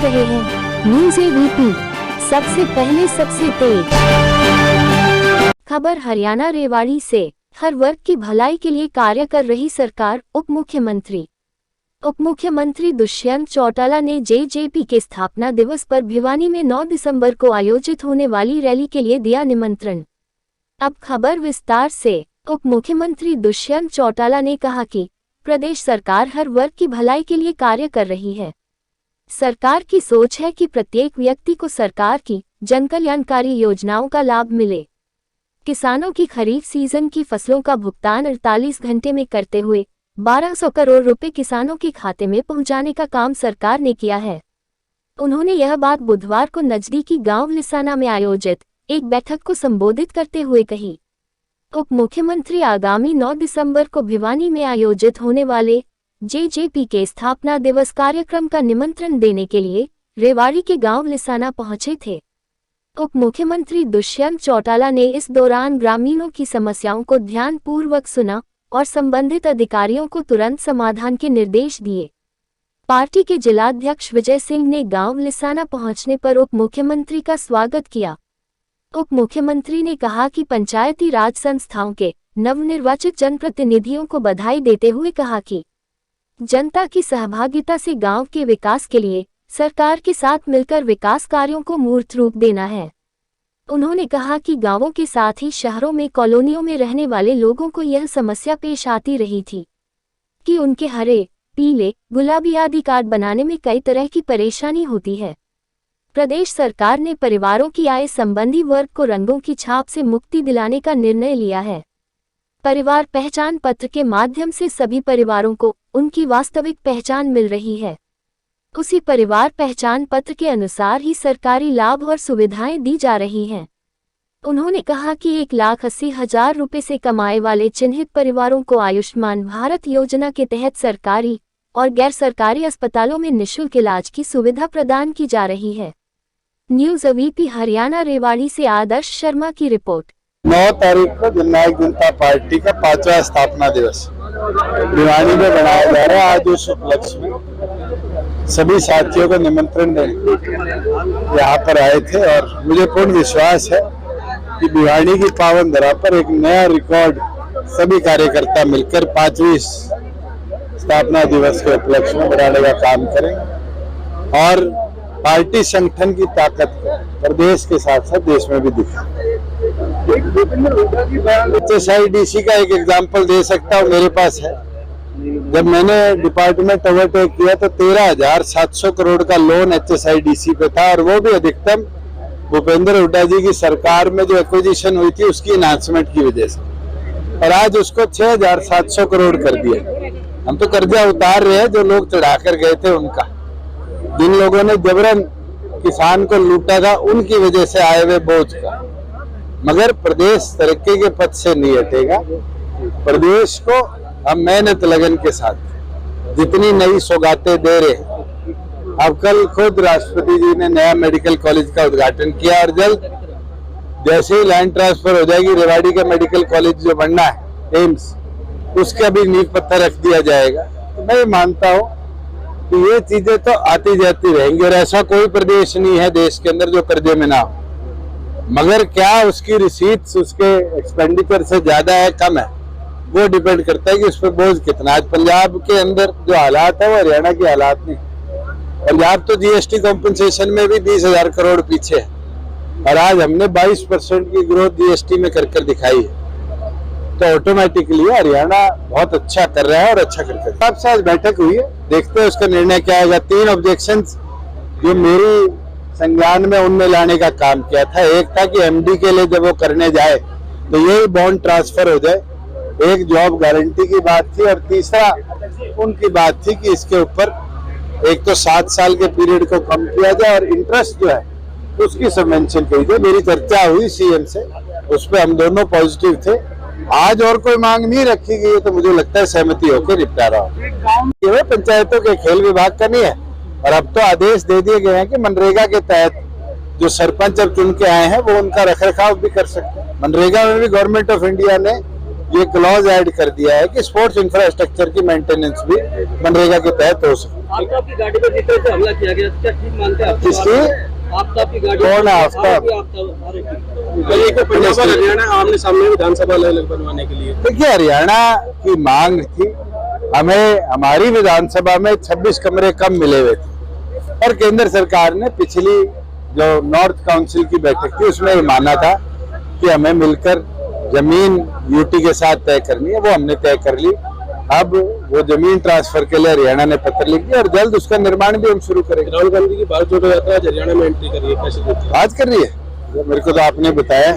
रहे हैं news ABP, सबसे पहले सबसे तेज खबर। हरियाणा रेवाड़ी से हर वर्ग की भलाई के लिए कार्य कर रही सरकार। उप मुख्यमंत्री दुष्यंत चौटाला ने जेजेपी के स्थापना दिवस पर भिवानी में 9 दिसंबर को आयोजित होने वाली रैली के लिए दिया निमंत्रण। अब खबर विस्तार से। उप मुख्यमंत्री दुष्यंत चौटाला ने कहा कि प्रदेश सरकार हर वर्ग की भलाई के लिए कार्य कर रही है। सरकार की सोच है कि प्रत्येक व्यक्ति को सरकार की जनकल्याणकारी योजनाओं का लाभ मिले। किसानों की खरीफ सीजन की फसलों का भुगतान 48 घंटे में करते हुए 1200 करोड़ रुपए किसानों के खाते में पहुंचाने का काम सरकार ने किया है। उन्होंने यह बात बुधवार को नजदीकी गांव लिसाना में आयोजित एक बैठक को संबोधित करते हुए कही। उप मुख्यमंत्री आगामी 9 दिसंबर को भिवानी में आयोजित होने वाले जेजेपी के स्थापना दिवस कार्यक्रम का निमंत्रण देने के लिए रेवाड़ी के गांव लिसाना पहुंचे थे। उप मुख्यमंत्री दुष्यंत चौटाला ने इस दौरान ग्रामीणों की समस्याओं को ध्यानपूर्वक सुना और संबंधित अधिकारियों को तुरंत समाधान के निर्देश दिए। पार्टी के जिलाध्यक्ष विजय सिंह ने गांव लिसाना पहुंचने पर उप मुख्यमंत्री का स्वागत किया। उप मुख्यमंत्री ने कहा कि पंचायती राज संस्थाओं के नवनिर्वाचित जनप्रतिनिधियों को बधाई देते हुए कहा कि जनता की सहभागिता से गांव के विकास के लिए सरकार के साथ मिलकर विकास कार्यों को मूर्त रूप देना है। उन्होंने कहा कि गांवों के साथ ही शहरों में कॉलोनियों में रहने वाले लोगों को यह समस्या पेश आती रही थी कि उनके हरे, पीले, गुलाबी आदि कार्ड बनाने में कई तरह की परेशानी होती है। प्रदेश सरकार ने परिवारों की आय संबंधी वर्ग को रंगों की छाप से मुक्ति दिलाने का निर्णय लिया है। परिवार पहचान पत्र के माध्यम से सभी परिवारों को उनकी वास्तविक पहचान मिल रही है। उसी परिवार पहचान पत्र के अनुसार ही सरकारी लाभ और सुविधाएं दी जा रही हैं। उन्होंने कहा कि 1,80,000 रुपये से कमाए वाले चिन्हित परिवारों को आयुष्मान भारत योजना के तहत सरकारी और गैर सरकारी अस्पतालों में निःशुल्क इलाज की सुविधा प्रदान की जा रही है। न्यूज़ एबीपी हरियाणा रेवाड़ी से आदर्श शर्मा की रिपोर्ट। 9 तारीख को जननायक जनता पार्टी का 5वां स्थापना दिवस भिवानी में मनाया जा रहा है। आज उस उपलक्ष्य में सभी साथियों को निमंत्रण देने यहाँ पर आए थे और मुझे पूर्ण विश्वास है कि भिवानी की पावन धरा पर एक नया रिकॉर्ड सभी कार्यकर्ता मिलकर 5वीं स्थापना दिवस के उपलक्ष्य में बनाने का काम करेंगे और पार्टी संगठन की ताकत को प्रदेश के साथ साथ देश में भी दिखाएंगे। HSIDC का एक एग्जाम्पल दे सकता हूँ, मेरे पास है। जब मैंने डिपार्टमेंट ओवरटेक किया तो 13,700 करोड़ का लोन HSIDC पे था और वो भी अधिकतम भूपेंद्र हुड्डा जी की सरकार में जो एक्विजिशन हुई थी उसकी एनहांसमेंट की वजह से, और आज उसको 6,700 करोड़ कर दिया। हम तो कर्जा उतार रहे हैं जो लोग चढ़ा कर गए थे उनका। जिन लोगों ने जबरन किसान को लूटा था उनकी वजह से आए हुए बोझ का, मगर प्रदेश तरक्की के पथ से नहीं हटेगा। प्रदेश को हम मेहनत लगन के साथ जितनी नई सौगातें दे रहे हैं। अब कल खुद राष्ट्रपति जी ने नया मेडिकल कॉलेज का उद्घाटन किया और जल्द जैसे ही लैंड ट्रांसफर हो जाएगी रेवाड़ी का मेडिकल कॉलेज जो बनना है एम्स, उसका भी नींव पत्थर रख दिया जाएगा। तो मैं मानता हूँ कि ये चीजें तो आती जाती रहेंगी और ऐसा कोई प्रदेश नहीं है देश के अंदर जो कर्जे में ना हो, मगर क्या उसकी रिसीट्स उसके एक्सपेंडिचर से ज्यादा है कम है, वो डिपेंड करता है कि उस पर बोझ कितना। आज पंजाब के अंदर जो हालात है वो हरियाणा के हालात नहीं। पंजाब तो GST कॉम्पनसेशन में भी 20,000 करोड़ पीछे है और आज हमने 22% की ग्रोथ GST में कर दिखाई है। तो ऑटोमेटिकली हरियाणा बहुत अच्छा कर रहा है और अच्छा करके आपसे आज बैठक हुई है, देखते हैं उसका निर्णय क्या आएगा। 3 ऑब्जेक्शंस जो मेरी संज्ञान में उनमें लाने का काम किया था। एक था कि MD के लिए जब वो करने जाए तो यही बॉन्ड ट्रांसफर हो जाए, एक जॉब गारंटी की बात थी और तीसरा उनकी बात थी कि इसके ऊपर एक तो 7 साल के पीरियड को कम किया जाए और इंटरेस्ट जो है उसकी सबवेंशन की जाए। मेरी चर्चा हुई CM से, उस पर हम दोनों पॉजिटिव थे। आज और कोई मांग नहीं रखी गई तो मुझे लगता है सहमति होकर निपटारा हो। ये पंचायतों के खेल विभाग का नहीं है और अब तो आदेश दे दिए गए हैं कि मनरेगा के तहत जो सरपंच अब चुन के आए हैं वो उनका रखरखाव भी कर सकते हैं। मनरेगा में भी गवर्नमेंट ऑफ इंडिया ने ये क्लॉज ऐड कर दिया है कि स्पोर्ट्स इंफ्रास्ट्रक्चर की मेंटेनेंस भी मनरेगा के तहत हो सके। आफ्ताब की गाड़ी पर जिस तरह से हमला किया गया, क्या ठीक मानते हैं? किसकी? आफ्ताब की गाड़ी। कौन है आफ्ताब? पंजाब और हरियाणा आमने सामने विधानसभा अलग बनवाने के लिए। देखिए, हरियाणा की मांग थी, हमें हमारी विधानसभा में 26 कमरे कम मिले हुए थे और केंद्र सरकार ने पिछली जो नॉर्थ काउंसिल की बैठक थी उसमें ये माना था कि हमें मिलकर जमीन यूटी के साथ तय करनी है, वो हमने तय कर ली। अब वो जमीन ट्रांसफर के लिए हरियाणा ने पत्र लिख दिया और जल्द उसका निर्माण भी हम शुरू करेंगे। राहुल गांधी की भारत जोड़ो यात्रा आज हरियाणा में एंट्री करी है, कैसे देखते हैं? आज कर रही है, मेरे को तो आपने बताया।